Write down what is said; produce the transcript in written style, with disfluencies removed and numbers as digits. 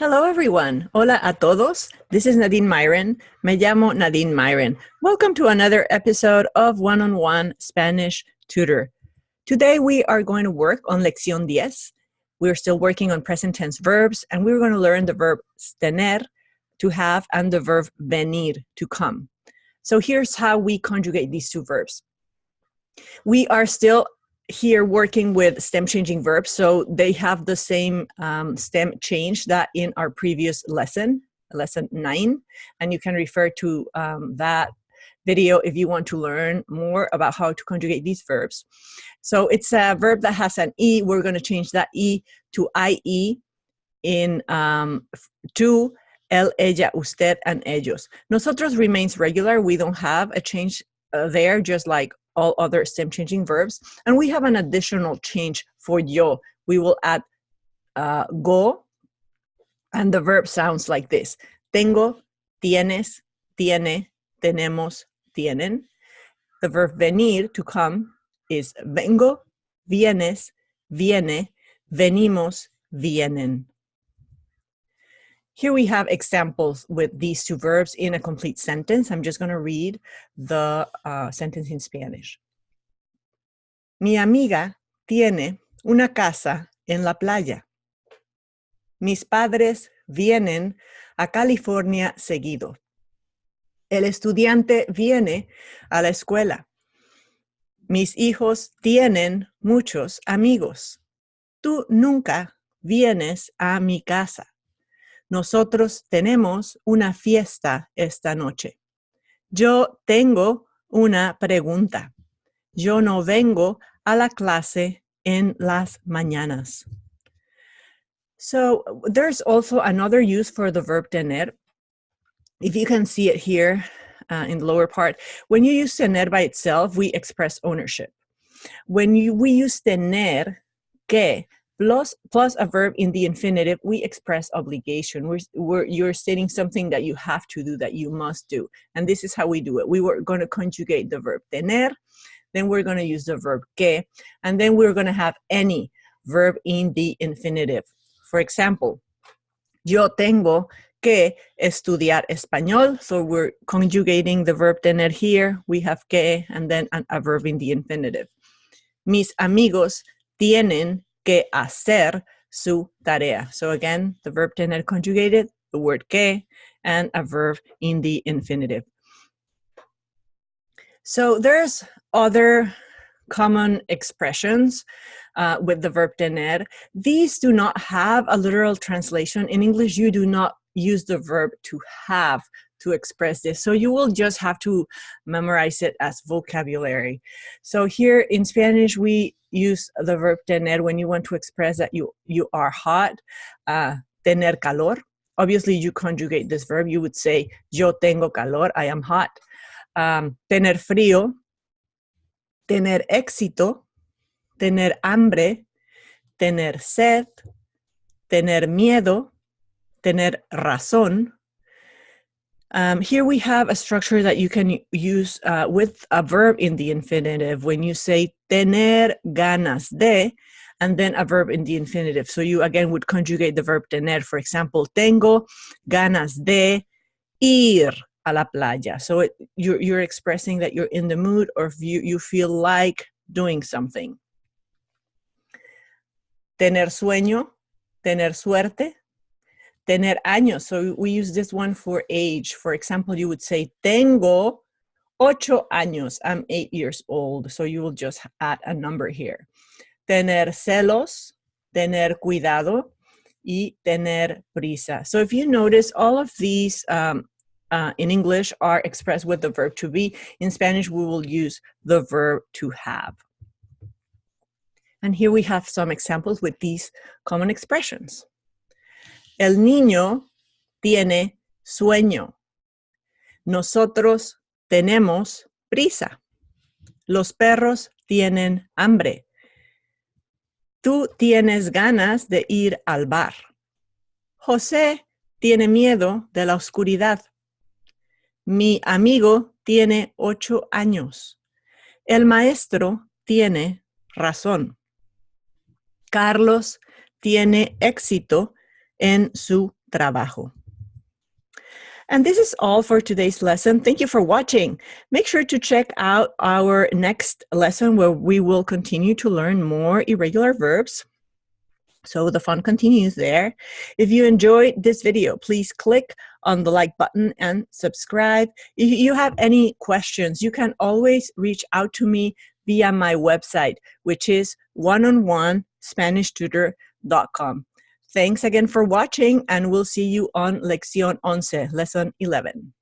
Hello, everyone. Hola a todos. This is Nadine Myron. Me llamo Nadine Myron. Welcome to another episode of One-on-One Spanish Tutor. Today, we are going to work on Lección 10. We're still working on present tense verbs, and we're going to learn the verb tener, to have, and the verb venir, to come. So here's how we conjugate these two verbs. We are still here working with stem changing verbs, so they have the same stem change that in our previous lesson 9, and you can refer to that video if you want to learn more about how to conjugate these verbs. So it's a verb that has an E. We're going to change that E to IE in to él, ella, usted, and ellos. Nosotros remains regular. We don't have a change there, just like all other stem changing verbs. And we have an additional change for yo. We will add go, and the verb sounds like this. Tengo, tienes, tiene, tenemos, tienen. The verb venir, to come, is vengo, vienes, viene, venimos, vienen. Here we have examples with these two verbs in a complete sentence. I'm just going to read the sentence in Spanish. Mi amiga tiene una casa en la playa. Mis padres vienen a California seguido. El estudiante viene a la escuela. Mis hijos tienen muchos amigos. Tú nunca vienes a mi casa. Nosotros tenemos una fiesta esta noche. Yo tengo una pregunta. Yo no vengo a la clase en las mañanas. So there's also another use for the verb tener. If you can see it here in the lower part, when you use tener by itself, we express ownership. When we use tener, que, plus a verb in the infinitive, we express obligation. You're stating something that you have to do, that you must do. And this is how we do it. We were going to conjugate the verb tener, then we're going to use the verb que, and then we're going to have any verb in the infinitive. For example, yo tengo que estudiar español. So we're conjugating the verb tener here. We have que, and then a verb in the infinitive. Mis amigos tienen que hacer su tarea. So again, the verb tener conjugated, the word que, and a verb in the infinitive. So there's other common expressions with the verb tener. These do not have a literal translation. In English, you do not use the verb to have to express this. So you will just have to memorize it as vocabulary. So here in Spanish, we use the verb tener when you want to express that you are hot, tener calor. Obviously, you conjugate this verb. You would say, yo tengo calor, I am hot. Tener frío, tener éxito, tener hambre, tener sed, tener miedo, tener razón. Here we have a structure that you can use with a verb in the infinitive when you say tener ganas de, and then a verb in the infinitive. So you again would conjugate the verb tener. For example, tengo ganas de ir a la playa. So you're expressing that you're in the mood, or if you feel like doing something. Tener sueño, tener suerte, tener años. So we use this one for age. For example, you would say, tengo 8 años. I'm 8 years old. So you will just add a number here. Tener celos, tener cuidado, y tener prisa. So if you notice, all of these in English are expressed with the verb to be. In Spanish, we will use the verb to have. And here we have some examples with these common expressions. El niño tiene sueño. Nosotros tenemos prisa. Los perros tienen hambre. Tú tienes ganas de ir al bar. José tiene miedo de la oscuridad. Mi amigo tiene 8 años. El maestro tiene razón. Carlos tiene éxito en su trabajo. And this is all for today's lesson. Thank you for watching. Make sure to check out our next lesson where we will continue to learn more irregular verbs. So the fun continues there. If you enjoyed this video, please click on the like button and subscribe. If you have any questions, you can always reach out to me via my website, which is oneonOneSpanishTutor.com. Thanks again for watching, and we'll see you on Lección 11, Lesson 11.